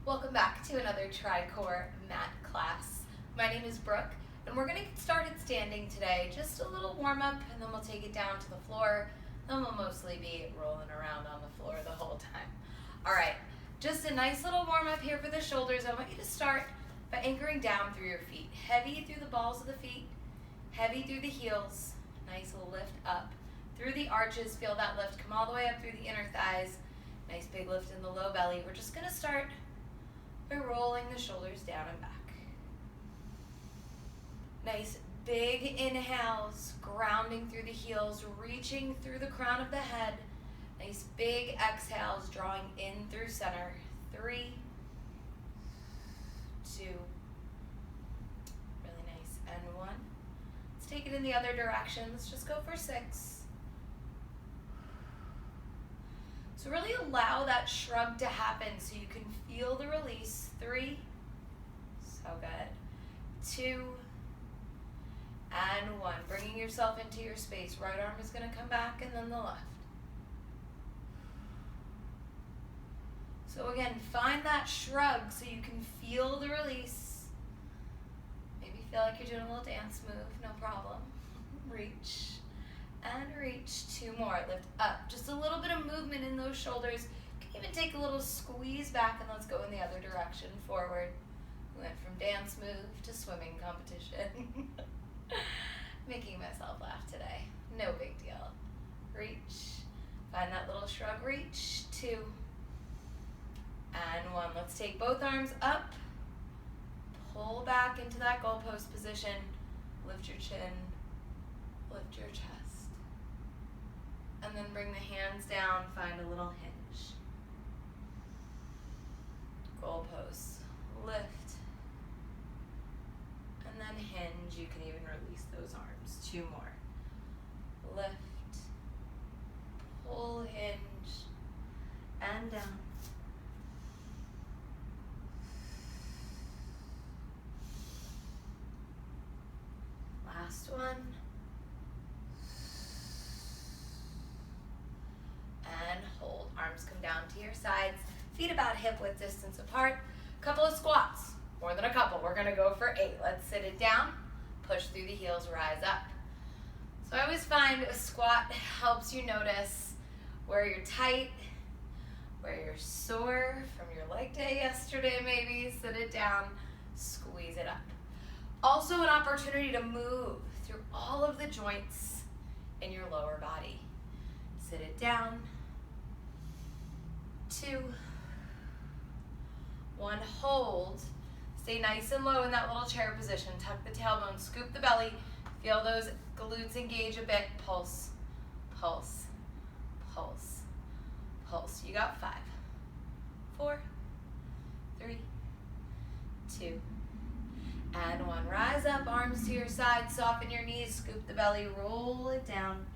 Welcome back to another TriCore mat class. My name is Brooke, and we're going to get started standing today. Just a little warm up, and then we'll take it down to the floor. Then we'll mostly be rolling around on the floor the whole time. All right, just a nice little warm up here for the shoulders. I want you to start by anchoring down through your feet. Heavy through the balls of the feet, heavy through the heels. Nice little lift up through the arches. Feel that lift come all the way up through the inner thighs. Nice big lift in the low belly. We're just going to start by rolling the shoulders down and back. Nice big inhales, grounding through the heels, reaching through the crown of the head. Nice big exhales, drawing in through center. 3, 2, really nice, and 1. Let's take it in the other direction. Let's just go for 6. So really allow that shrug to happen so you can feel the release. 3, so good. 2, and 1. Bringing yourself into your space. Right arm is going to come back and then the left. So again, find that shrug so you can feel the release. Maybe feel like you're doing a little dance move, no problem. Reach. And reach. 2 more. Lift up. Just a little bit of movement in those shoulders. You can even take a little squeeze back and let's go in the other direction. Forward. We went from dance move to swimming competition. Making myself laugh today. No big deal. Reach. Find that little shrug. Reach. 2. And 1. Let's take both arms up. Pull back into that goalpost position. Lift your chin. Lift your chest. And then bring the hands down, find a little hinge. Goalposts, lift, and then hinge. You can even release those arms. 2 more. Lift, pull, hinge, and down. Last one. And hold. Arms come down to your sides. Feet about hip width distance apart. Couple of squats. More than a couple. We're going to go for 8. Let's sit it down. Push through the heels. Rise up. So I always find a squat helps you notice where you're tight, where you're sore from your leg day yesterday maybe. Sit it down. Squeeze it up. Also an opportunity to move through all of the joints in your lower body. Sit it down. 2, 1, hold. Stay nice and low in that little chair position. Tuck the tailbone, scoop the belly. Feel those glutes engage a bit. Pulse, pulse, pulse, pulse. You got 5, 4, 3, 2, and 1. Rise up, arms to your side, soften your knees, scoop the belly, roll it down.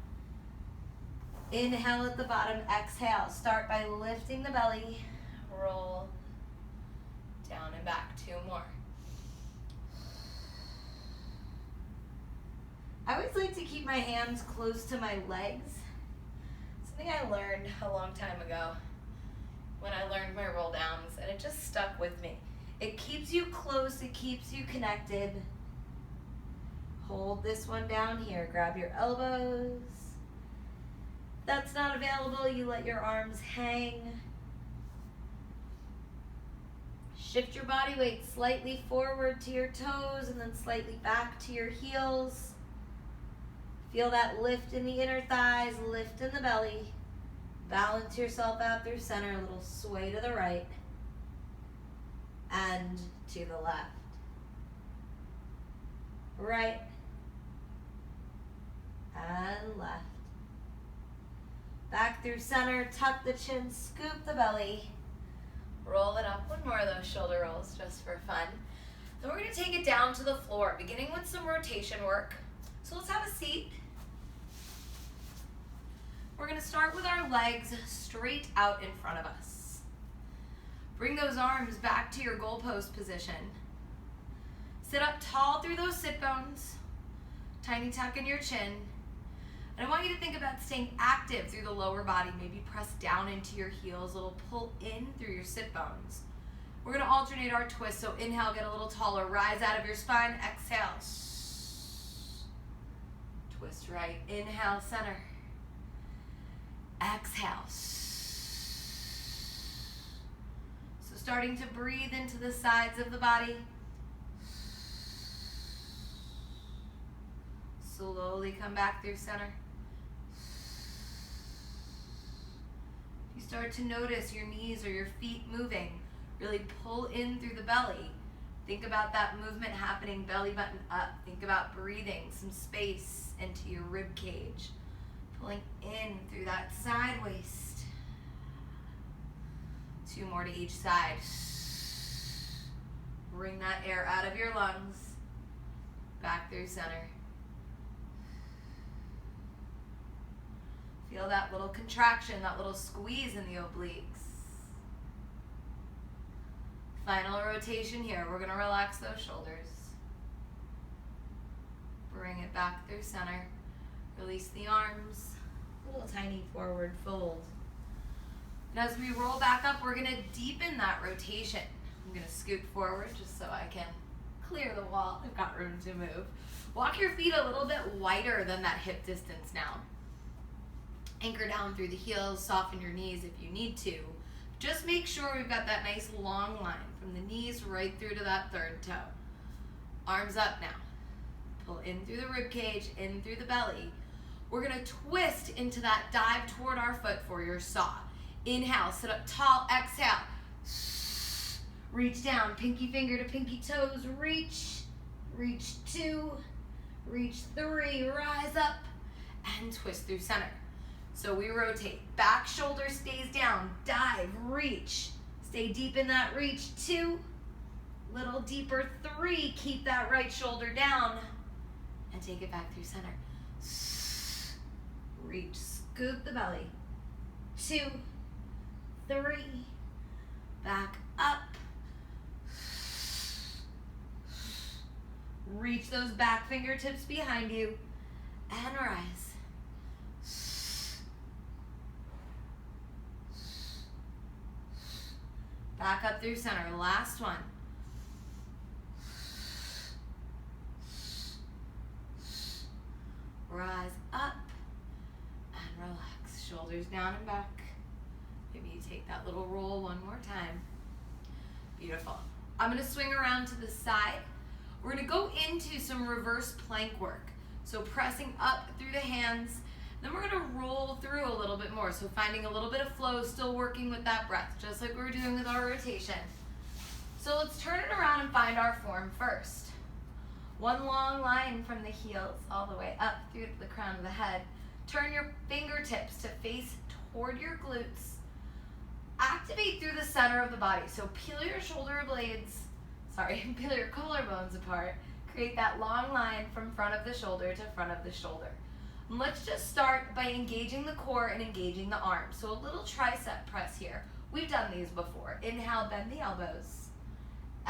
Inhale at the bottom, exhale. Start by lifting the belly, roll down and back. 2 more. I always like to keep my hands close to my legs. Something I learned a long time ago when I learned my roll downs, and it just stuck with me. It keeps you close, it keeps you connected. Hold this one down here. Grab your elbows. That's not available, you let your arms hang. Shift your body weight slightly forward to your toes and then slightly back to your heels. Feel that lift in the inner thighs, lift in the belly. Balance yourself out through center, a little sway to the right and to the left. Right and left. Back through center, tuck the chin, scoop the belly, roll it up. 1 more of those shoulder rolls just for fun. Then we're going to take it down to the floor, beginning with some rotation work. So let's have a seat. We're going to start with our legs straight out in front of us. Bring those arms back to your goalpost position. Sit up tall through those sit bones. Tiny tuck in your chin. And I want you to think about staying active through the lower body. Maybe press down into your heels, a little pull in through your sit bones. We're gonna alternate our twists. So inhale, get a little taller. Rise out of your spine. Exhale. Twist right. Inhale, center. Exhale. So starting to breathe into the sides of the body. Slowly come back through center. You start to notice your knees or your feet moving. Really pull in through the belly. Think about that movement happening, belly button up. Think about breathing some space into your rib cage. Pulling in through that side waist. 2 more to each side. Bring that air out of your lungs. Back through center. Feel that little contraction, that little squeeze in the obliques. Final rotation here. We're going to relax those shoulders. Bring it back through center. Release the arms. Little tiny forward fold. And as we roll back up, we're going to deepen that rotation. I'm going to scoot forward just so I can clear the wall. I've got room to move. Walk your feet a little bit wider than that hip distance now. Anchor down through the heels, soften your knees if you need to. Just make sure we've got that nice long line from the knees right through to that third toe. Arms up now. Pull in through the rib cage, in through the belly. We're gonna twist into that dive toward our foot for your saw. Inhale, sit up tall, exhale. Reach down, pinky finger to pinky toes, reach. Reach 2, reach 3, rise up, and twist through center. So we rotate, back shoulder stays down, dive, reach. Stay deep in that reach, 2, little deeper, 3, keep that right shoulder down, and take it back through center. Reach, scoop the belly, 2, 3, back up. Reach those back fingertips behind you, and rise. Back up through center, last one. Rise up and relax. Shoulders down and back. Maybe you take that little roll one more time. Beautiful. I'm gonna swing around to the side. We're gonna go into some reverse plank work. So pressing up through the hands. Then we're gonna roll through a little bit more. So finding a little bit of flow, still working with that breath, just like we were doing with our rotation. So let's turn it around and find our form first. One long line from the heels all the way up through the crown of the head. Turn your fingertips to face toward your glutes. Activate through the center of the body. So peel your shoulder blades, peel your collarbones apart. Create that long line from front of the shoulder to front of the shoulder. And let's just start by engaging the core and engaging the arms. So a little tricep press here. We've done these before. Inhale, bend the elbows.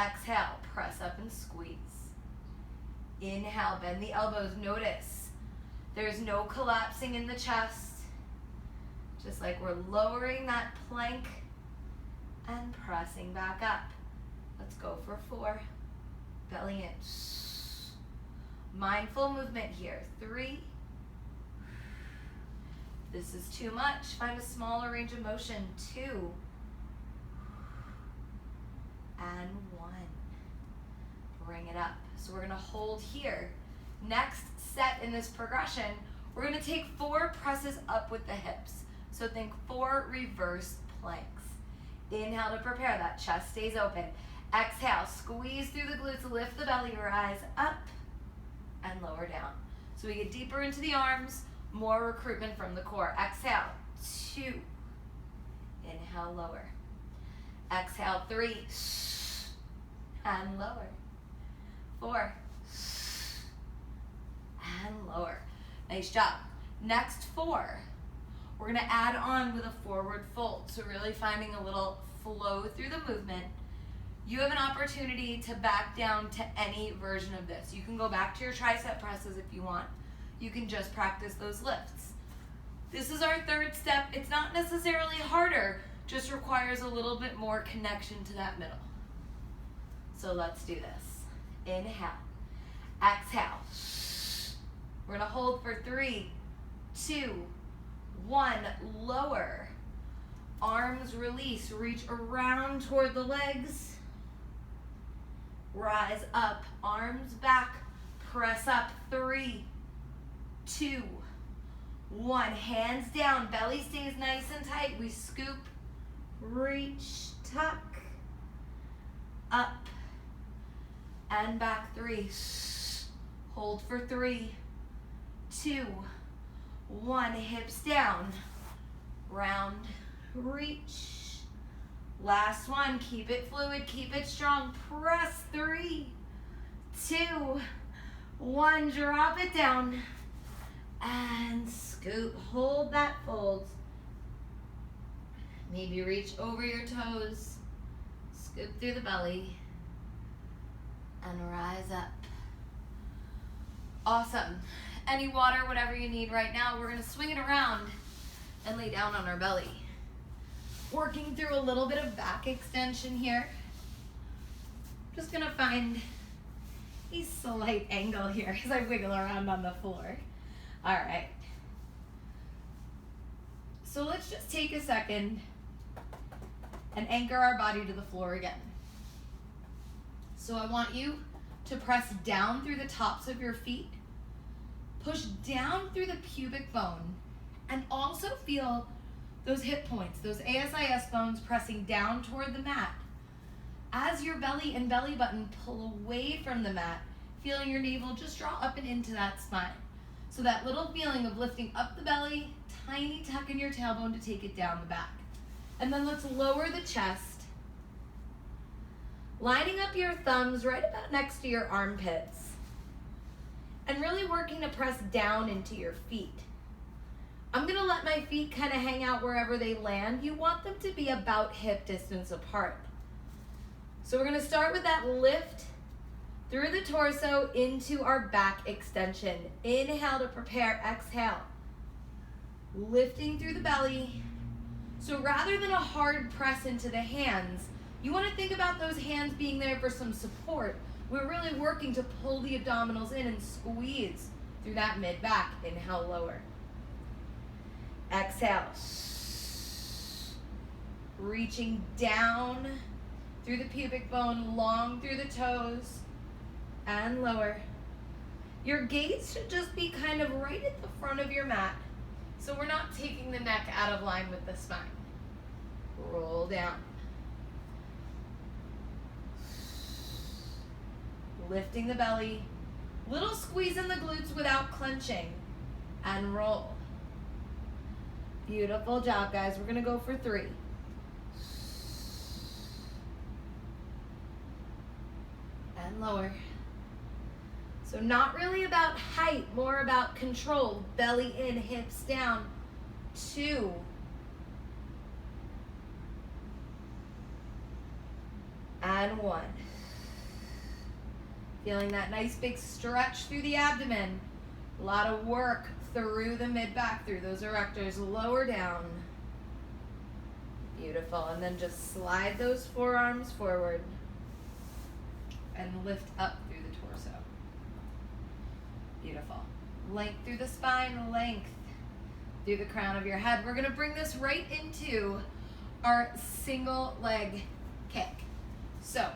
Exhale, press up and squeeze. Inhale, bend the elbows. Notice there's no collapsing in the chest. Just like we're lowering that plank and pressing back up. Let's go for 4. Belly in. Mindful movement here. 3. This is too much. Find a smaller range of motion. 2. And 1. Bring it up. So we're gonna hold here. Next set in this progression, we're gonna take 4 presses up with the hips. So think 4 reverse planks. Inhale to prepare, that chest stays open. Exhale, squeeze through the glutes, lift the belly, rise up and lower down. So we get deeper into the arms, more recruitment from the core. Exhale, 2. Inhale, lower. Exhale, 3. And lower. 4. And lower. Nice job. Next 4. We're gonna add on with a forward fold. So really finding a little flow through the movement. You have an opportunity to back down to any version of this. You can go back to your tricep presses if you want. You can just practice those lifts. This is our 3rd step. It's not necessarily harder, just requires a little bit more connection to that middle. So let's do this. Inhale. Exhale. We're gonna hold for 3, 2, 1. Lower. Arms release. Reach around toward the legs. Rise up. Arms back. Press up. 3, 2, 1. Hands down. Belly stays nice and tight. We scoop. Reach. Tuck. Up. And back. 3. Hold for 3, 2, 1. Hips down. Round. Reach. Last one. Keep it fluid. Keep it strong. Press. 3, 2, 1. Drop it down. And scoot. Hold that fold. Maybe reach over your toes. Scoop through the belly. And rise up. Awesome. Any water, whatever you need right now. We're going to swing it around and lay down on our belly. Working through a little bit of back extension here. Just going to find a slight angle here as I wiggle around on the floor. All right. So let's just take a second and anchor our body to the floor again. So I want you to press down through the tops of your feet. Push down through the pubic bone and also feel those hip points, those ASIS bones pressing down toward the mat. As your belly and belly button pull away from the mat, feeling your navel just draw up and into that spine. So that little feeling of lifting up the belly, tiny tuck in your tailbone to take it down the back. And then let's lower the chest, lining up your thumbs right about next to your armpits. And really working to press down into your feet. I'm gonna let my feet kind of hang out wherever they land. You want them to be about hip distance apart. So we're gonna start with that lift through the torso into our back extension. Inhale to prepare, exhale. Lifting through the belly. So rather than a hard press into the hands, you wanna think about those hands being there for some support. We're really working to pull the abdominals in and squeeze through that mid-back. Inhale, lower. Exhale. Reaching down through the pubic bone, long through the toes, and lower. Your gaze should just be kind of right at the front of your mat, so we're not taking the neck out of line with the spine. Roll down. Lifting the belly, little squeeze in the glutes without clenching, and roll. Beautiful job, guys. We're gonna go for 3. And lower. So not really about height, more about control. Belly in, hips down. 2. And 1. Feeling that nice big stretch through the abdomen. A lot of work through the mid-back, through those erectors. Lower down. Beautiful. And then just slide those forearms forward and lift up through the torso. Beautiful. Length through the spine, length through the crown of your head. We're going to bring this right into our single leg kick. So,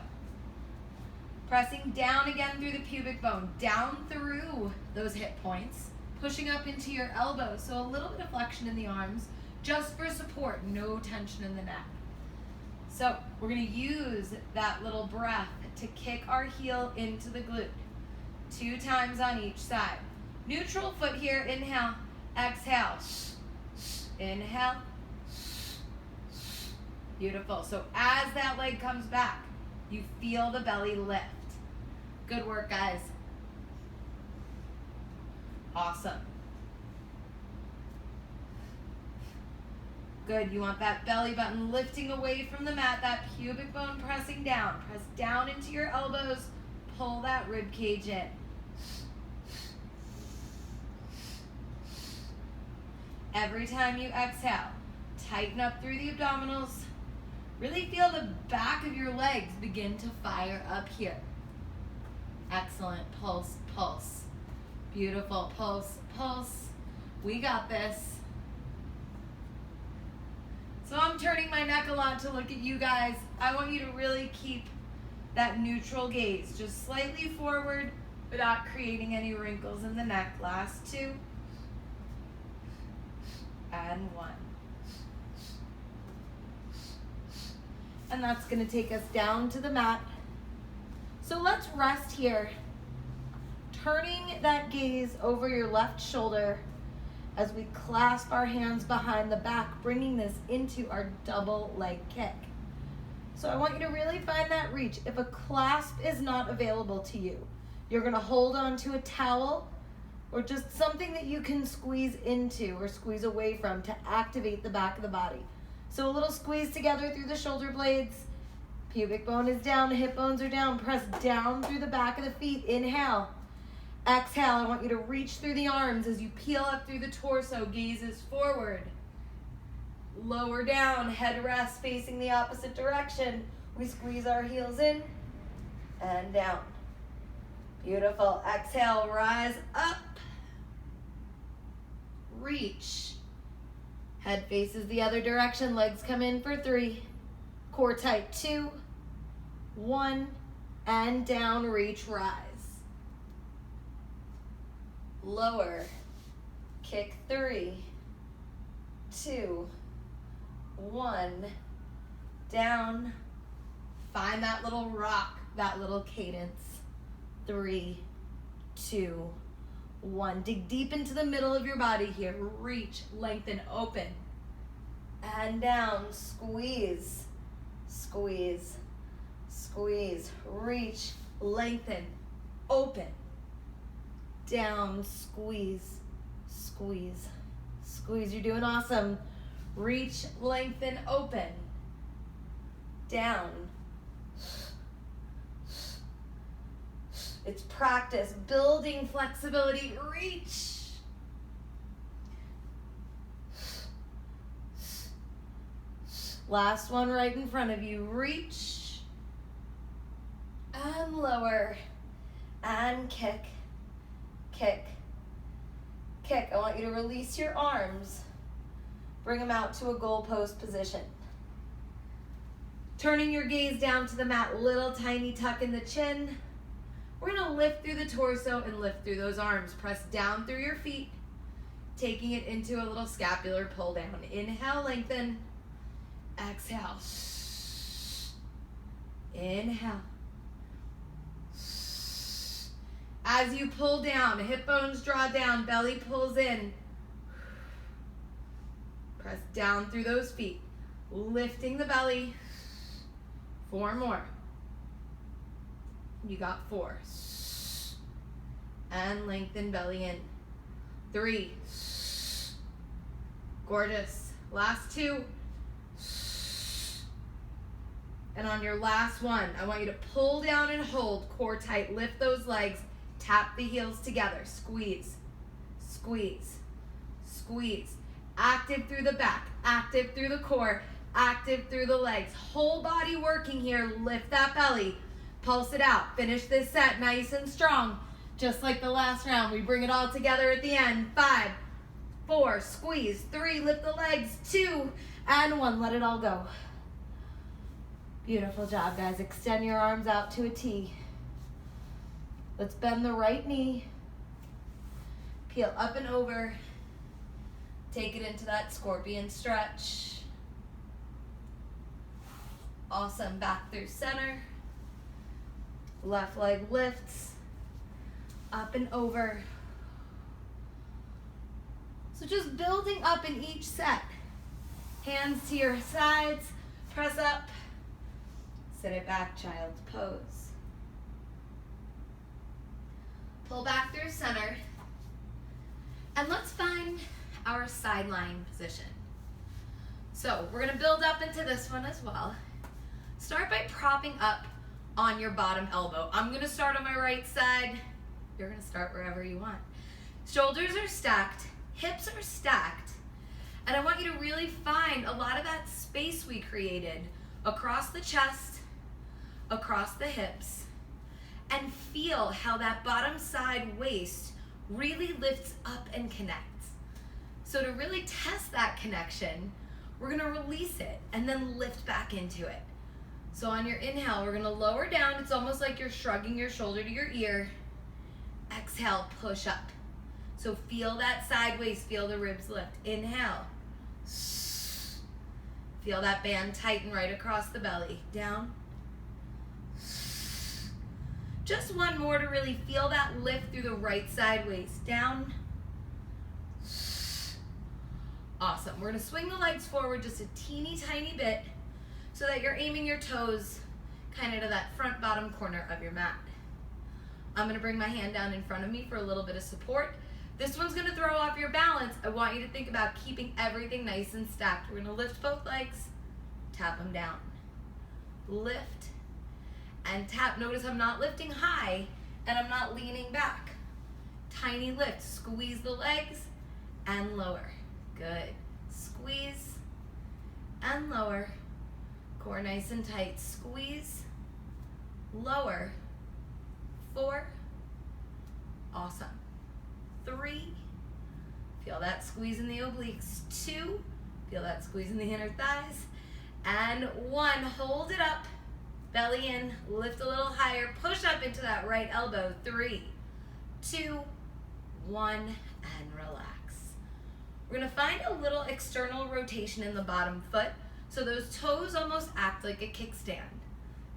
pressing down again through the pubic bone, down through those hip points, pushing up into your elbows. So a little bit of flexion in the arms, just for support, no tension in the neck. So we're gonna use that little breath to kick our heel into the glute. 2 times on each side. Neutral foot here, inhale, exhale. Inhale. Beautiful. So as that leg comes back, you feel the belly lift. Good work, guys. Awesome. Good. You want that belly button lifting away from the mat, that pubic bone pressing down. Press down into your elbows. Pull that rib cage in. Every time you exhale, tighten up through the abdominals. Really feel the back of your legs begin to fire up here. Excellent. Pulse, pulse. Beautiful. Pulse, pulse. We got this. So I'm turning my neck a lot to look at you guys. I want you to really keep that neutral gaze, just slightly forward without creating any wrinkles in the neck. Last 2 and 1. And that's going to take us down to the mat. So let's rest here, turning that gaze over your left shoulder as we clasp our hands behind the back, bringing this into our double leg kick. So I want you to really find that reach. If a clasp is not available to you, you're going to hold on to a towel or just something that you can squeeze into or squeeze away from to activate the back of the body. So a little squeeze together through the shoulder blades. Pubic bone is down, the hip bones are down. Press down through the back of the feet. Inhale. Exhale. I want you to reach through the arms as you peel up through the torso. Gaze is forward. Lower down. Head rests facing the opposite direction. We squeeze our heels in and down. Beautiful. Exhale. Rise up. Reach. Head faces the other direction. Legs come in for 3. Core tight. 2, 1, and down. Reach, rise. Lower. Kick. 3, 2, 1. Down. Find that little rock, that little cadence. 3, 2, 1. Dig deep into the middle of your body here. Reach, lengthen, open. And down. Squeeze. Squeeze, squeeze, reach, lengthen, open, down, squeeze, squeeze, squeeze. You're doing awesome. Reach, lengthen, open, down. It's practice, building flexibility, reach. Last one right in front of you. Reach and lower and kick, kick, kick. I want you to release your arms. Bring them out to a goalpost position. Turning your gaze down to the mat, little tiny tuck in the chin. We're gonna lift through the torso and lift through those arms. Press down through your feet, taking it into a little scapular pull down. Inhale, lengthen. Exhale. Inhale. As you pull down, hip bones draw down, belly pulls in. Press down through those feet, lifting the belly. 4 more. You got 4. And lengthen belly in. 3. Gorgeous. Last 2. And on your last one, I want you to pull down and hold, core tight. Lift those legs, tap the heels together. Squeeze, squeeze, squeeze. Active through the back, active through the core, active through the legs. Whole body working here. Lift that belly, pulse it out. Finish this set nice and strong. Just like the last round, we bring it all together at the end. 5, 4, squeeze. 3, lift the legs. 2, and 1, let it all go. Beautiful job, guys. Extend your arms out to a T. Let's bend the right knee. Peel up and over. Take it into that scorpion stretch. Awesome. Back through center. Left leg lifts. Up and over. So just building up in each set. Hands to your sides. Press up. Sit it back, child's pose. Pull back through center. And let's find our sideline position. So we're gonna build up into this one as well. Start by propping up on your bottom elbow. I'm gonna start on my right side. You're gonna start wherever you want. Shoulders are stacked, hips are stacked, and I want you to really find a lot of that space we created across the chest, across the hips, and feel how that bottom side waist really lifts up and connects. So to really test that connection, we're gonna release it and then lift back into it. So on your inhale, we're gonna lower down. It's almost like you're shrugging your shoulder to your ear. Exhale, push up. So feel that side waist, feel the ribs lift. Inhale. Feel that band tighten right across the belly. Down. Just one more to really feel that lift through the right side waist. Down. Awesome. We're gonna swing the legs forward just a teeny tiny bit so that you're aiming your toes kind of to that front bottom corner of your mat. I'm gonna bring my hand down in front of me for a little bit of support. This one's gonna throw off your balance. I want you to think about keeping everything nice and stacked. We're gonna lift both legs, tap them down. Lift and tap. Notice I'm not lifting high and I'm not leaning back. Tiny lift, squeeze the legs and lower. Good. Squeeze and lower. Core nice and tight. Squeeze, lower. 4. Awesome. 3. Feel that squeeze in the obliques. 2. Feel that squeeze in the inner thighs. And 1. Hold it up. Belly in. Lift a little higher. Push up into that right elbow. 3, 2, 1, and relax. We're gonna find a little external rotation in the bottom foot, so those toes almost act like a kickstand.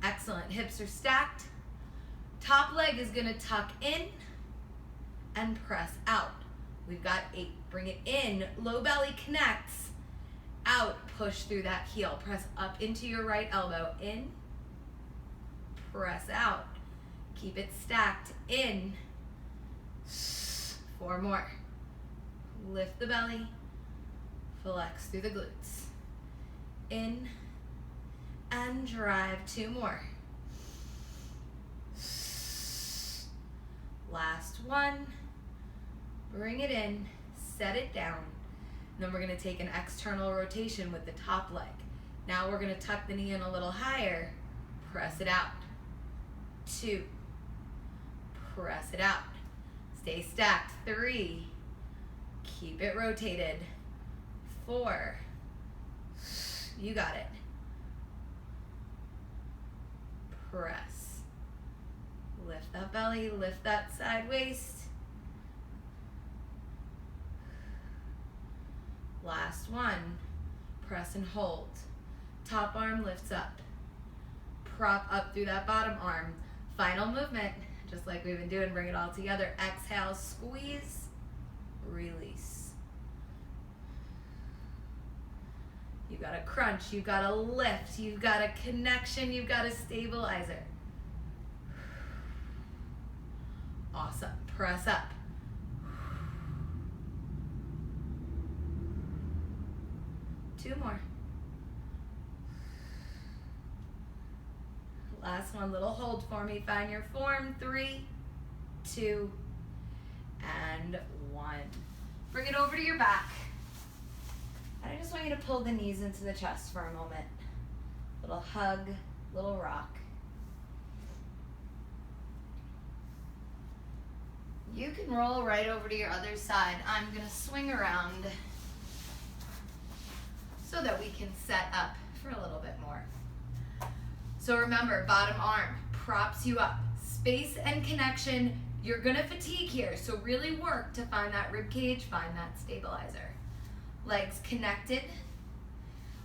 Excellent. Hips are stacked. Top leg is gonna tuck in and press out. We've got 8. Bring it in. Low belly connects. Out. Push through that heel. Press up into your right elbow. In. Press out. Keep it stacked. In. 4 more. Lift the belly. Flex through the glutes. In and drive. 2 more. Last one. Bring it in. Set it down. And then we're going to take an external rotation with the top leg. Now we're going to tuck the knee in a little higher. Press it out. 2. Press it out. Stay stacked. 3. Keep it rotated. 4. You got it. Press. Lift that belly, lift that side waist. Last one. Press and hold. Top arm lifts up. Prop up through that bottom arm. Final movement, just like we've been doing, bring it all together. Exhale, squeeze, release. You've got a crunch, you've got a lift, you've got a connection, you've got a stabilizer. Awesome. Press up. Two more. Last one, little hold for me. Find your form. 3, 2, and 1. Bring it over to your back. And I just want you to pull the knees into the chest for a moment. Little hug, little rock. You can roll right over to your other side. I'm gonna swing around so that we can set up for a little bit more. So remember, bottom arm props you up. Space and connection, you're gonna fatigue here, so really work to find that rib cage, find that stabilizer. Legs connected.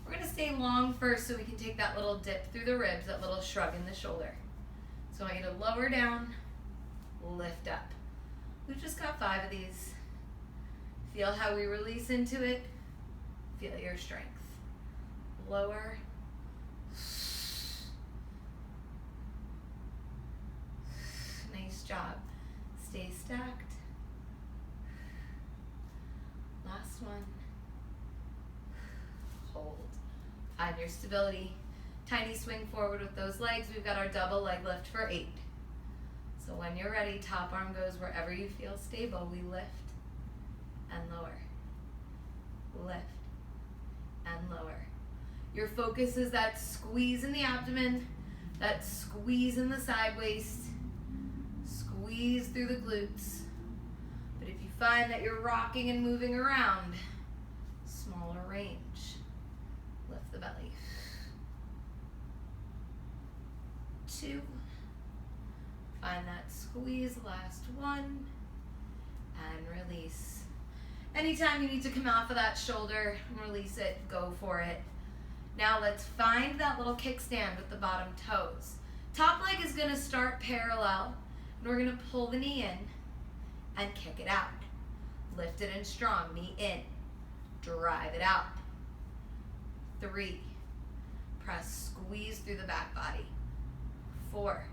We're gonna stay long first so we can take that little dip through the ribs, that little shrug in the shoulder. So I want you to lower down, lift up. We've just got 5 of these. Feel how we release into it. Feel your strength. Lower. Nice job. Stay stacked. Last one. Hold. Find your stability. Tiny swing forward with those legs. We've got our double leg lift for 8. So when you're ready, top arm goes wherever you feel stable. We lift and lower. Lift and lower. Your focus is that squeeze in the abdomen. That squeeze in the side waist, squeeze through the glutes. But if you find that you're rocking and moving around, smaller range, lift the belly. 2, find that squeeze, last 1, and release. Anytime you need to come off of that shoulder and release it, go for it. Now let's find that little kickstand with the bottom toes. Top leg is going to start parallel, and we're going to pull the knee in and kick it out. Lift it in strong, knee in, drive it out. 3, press, squeeze through the back body. 4,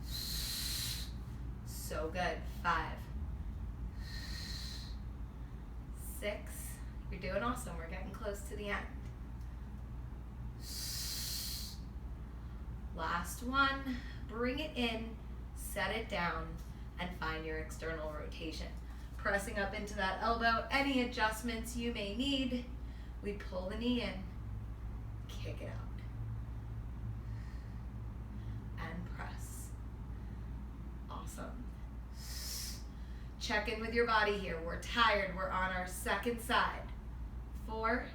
so good. 5, 6, you're doing awesome. We're getting close to the end. Last one, bring it in, set it down, and find your external rotation. Pressing up into that elbow, any adjustments you may need, we pull the knee in, kick it out, and press. Awesome. Check in with your body here. We're tired, we're on our second side. 4,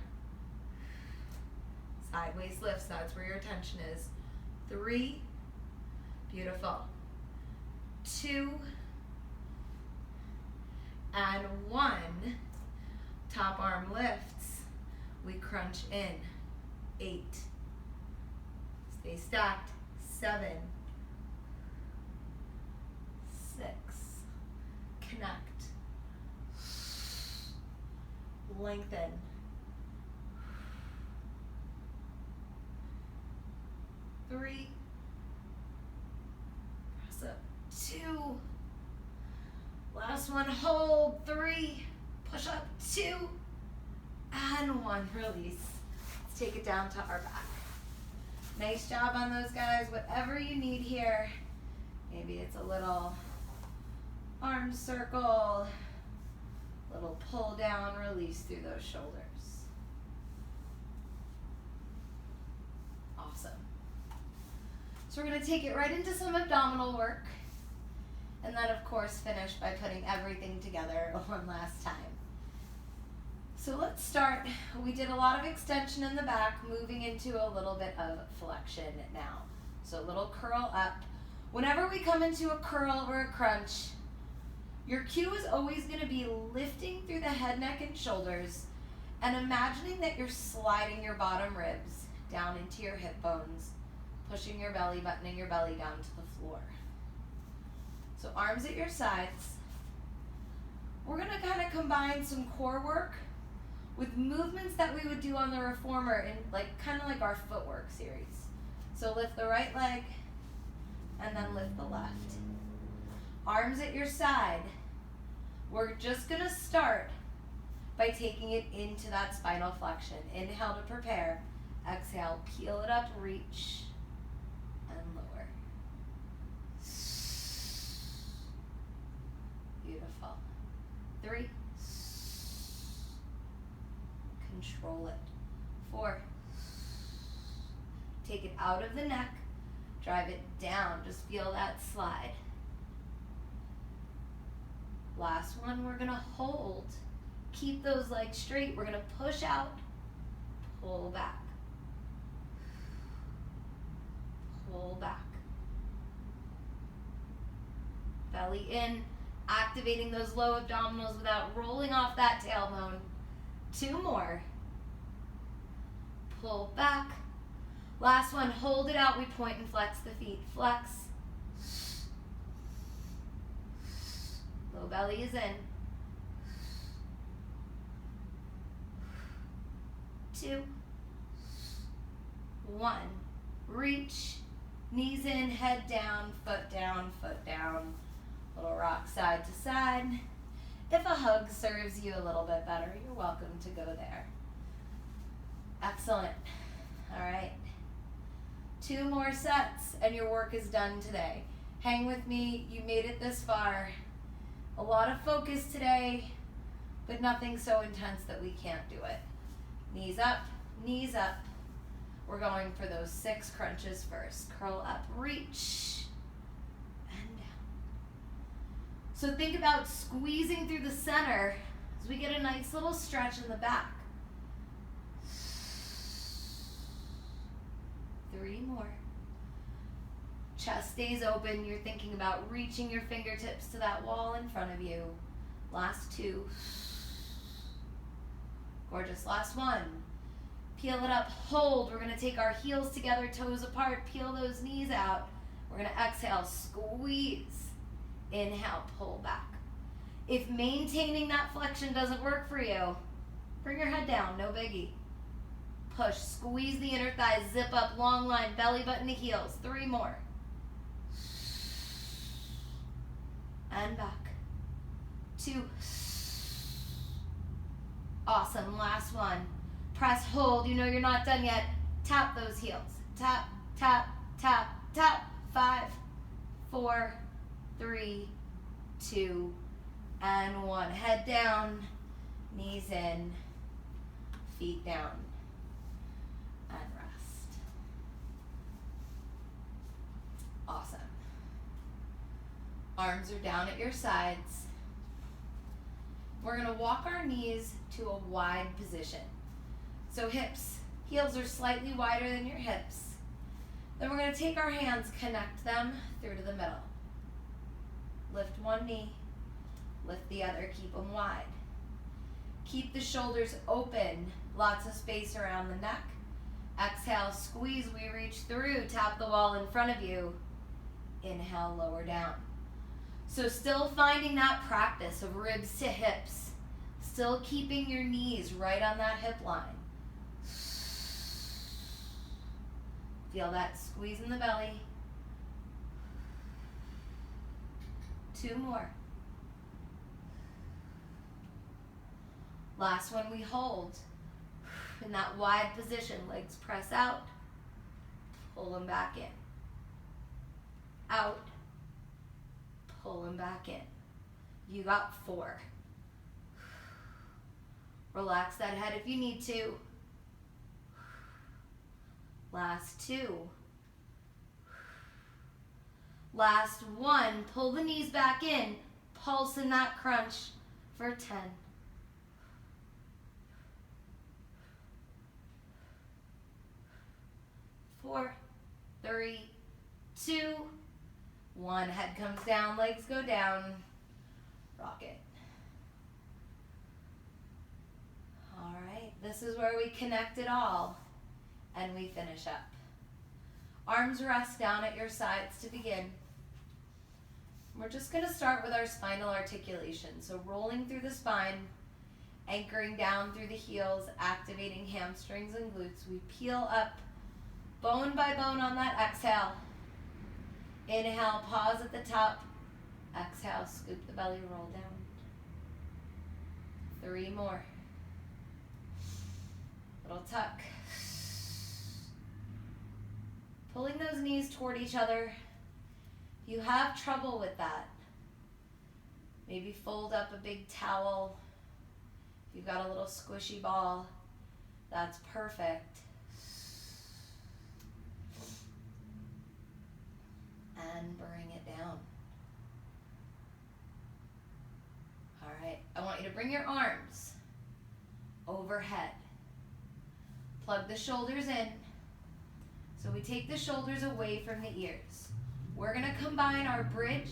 sideways lifts, that's where your attention is. 3, beautiful. 2, and 1, top arm lifts, we crunch in. 8, stay stacked. 7, 6, connect, lengthen. 3, press up. 2, last one, hold. 3, push up. 2, and 1, release. Let's take it down to our back. Nice job on those guys. Whatever you need here. Maybe it's a little arm circle, little pull down, release through those shoulders. Awesome. So we're going to take it right into some abdominal work, and then of course finish by putting everything together one last time. So let's start. We did a lot of extension in the back, moving into a little bit of flexion now. So a little curl up. Whenever we come into a curl or a crunch, your cue is always going to be lifting through the head, neck, and shoulders, and imagining that you're sliding your bottom ribs down into your hip bones, pushing your belly button and your belly down to the floor. So arms at your sides. We're going to kind of combine some core work with movements that we would do on the reformer in kind of like our footwork series. So lift the right leg and then lift the left. Arms at your side. We're just going to start by taking it into that spinal flexion. Inhale to prepare. Exhale, peel it up, reach, and lower. Beautiful. 3. Control it. 4. Take it out of the neck. Drive it down. Just feel that slide. Last one, we're going to hold. Keep those legs straight. We're going to push out, pull back. Pull back. Belly in, activating those low abdominals without rolling off that tailbone. 2 more. Pull back. Last one, hold it out. We point and flex the feet. Flex. Low belly is in. 2, 1. Reach. Knees in, head down, foot down, foot down. Little rock side to side. If a hug serves you a little bit better, you're welcome to go there. Excellent. All right. 2 more sets and your work is done today. Hang with me. You made it this far. A lot of focus today, but nothing so intense that we can't do it. Knees up, knees up. We're going for those 6 crunches first. Curl up, reach, and down. So think about squeezing through the center as we get a nice little stretch in the back. 3 more. Chest stays open. You're thinking about reaching your fingertips to that wall in front of you. Last 2. Gorgeous. Last 1. Peel it up. Hold. We're going to take our heels together, toes apart. Peel those knees out. We're going to exhale. Squeeze. Inhale. Pull back. If maintaining that flexion doesn't work for you, bring your head down. No biggie. Push. Squeeze the inner thighs. Zip up. Long line. Belly button to heels. 3 more. And back. 2. Awesome. Last 1. Press, hold. You know you're not done yet. Tap those heels. Tap, tap, tap, tap. 5, 4, 3, 2, and 1. Head down, knees in, feet down, and rest. Awesome. Arms are down at your sides. We're going to walk our knees to a wide position. So hips, heels are slightly wider than your hips. Then we're going to take our hands, connect them through to the middle. Lift one knee, lift the other, keep them wide. Keep the shoulders open, lots of space around the neck. Exhale, squeeze, we reach through, tap the wall in front of you. Inhale, lower down. So still finding that practice of ribs to hips, still keeping your knees right on that hip line. Feel that squeeze in the belly. 2 more. Last one, we hold in that wide position. Legs press out, pull them back in. Out, pull them back in. You got 4. Relax that head if you need to. Last 2. Last 1. Pull the knees back in. Pulse in that crunch for 10. 4, 3, 2, 1. Head comes down, legs go down. Rock it. All right, this is where we connect it all and we finish up. Arms rest down at your sides to begin. We're just going to start with our spinal articulation. So rolling through the spine, anchoring down through the heels, activating hamstrings and glutes. We peel up bone by bone on that exhale. Inhale, pause at the top. Exhale, scoop the belly, roll down. 3 more. Little tuck. Pulling those knees toward each other. If you have trouble with that, maybe fold up a big towel. If you've got a little squishy ball, that's perfect. And bring it down. All right, I want you to bring your arms overhead. Plug the shoulders in. So we take the shoulders away from the ears. We're going to combine our bridge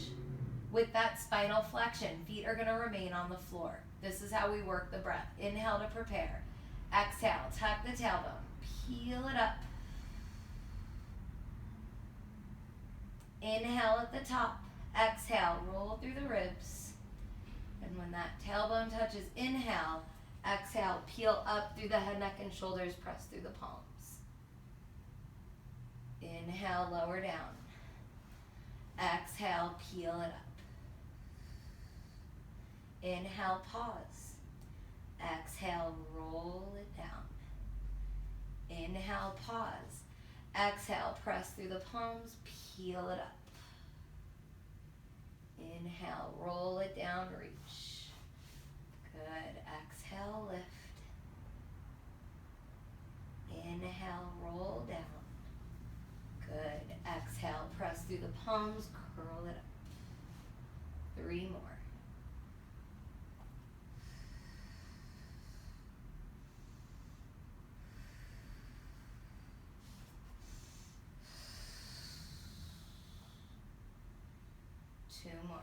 with that spinal flexion. Feet are going to remain on the floor. This is how we work the breath. Inhale to prepare. Exhale, tuck the tailbone. Peel it up. Inhale at the top. Exhale, roll through the ribs. And when that tailbone touches, inhale. Exhale, peel up through the head, neck, and shoulders. Press through the palms. Inhale, lower down. Exhale, peel it up. Inhale, pause. Exhale, roll it down. Inhale, pause. Exhale, press through the palms, peel it up. Inhale, roll it down, reach. Good. Exhale, lift. Inhale, roll down. Good. Exhale, press through the palms, curl it up. 3 more. Two more.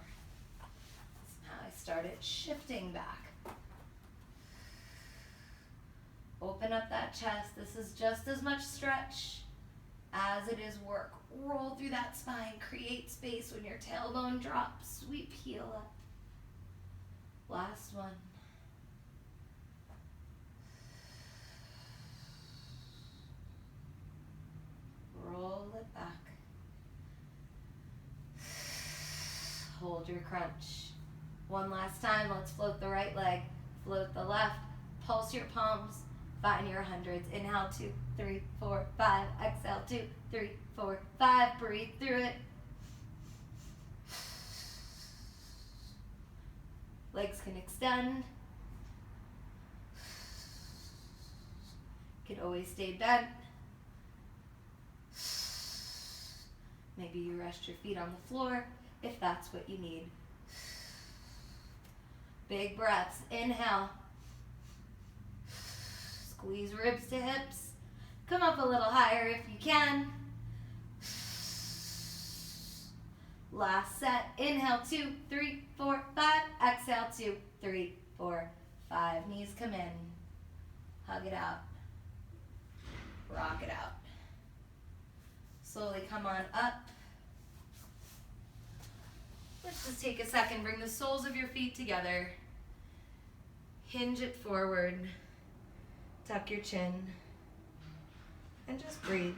So now I started shifting back. Open up that chest. This is just as much stretch as it is work. Roll through that spine. Create space when your tailbone drops. Sweep heel up. Last one. Roll it back. Hold your crunch. One last time. Let's float the right leg. Float the left. Pulse your palms. Find your hundreds. Inhale, 2, 3, 4, 5. Exhale, 2, 3, 4, 5. Breathe through it. Legs can extend. Can always stay bent. Maybe you rest your feet on the floor if that's what you need. Big breaths. Inhale. Squeeze ribs to hips. Come up a little higher if you can. Last set. Inhale, 2, 3, 4, 5. Exhale, 2, 3, 4, 5. Knees come in. Hug it out. Rock it out. Slowly come on up. Let's just take a second. Bring the soles of your feet together. Hinge it forward. Tuck your chin. And just breathe.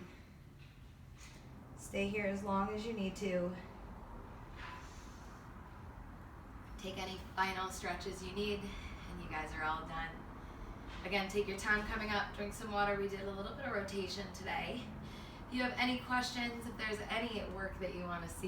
Stay here as long as you need to. Take any final stretches you need, and you guys are all done. Again, take your time coming up. Drink some water. We did a little bit of rotation today. If you have any questions, if there's any work that you want to see,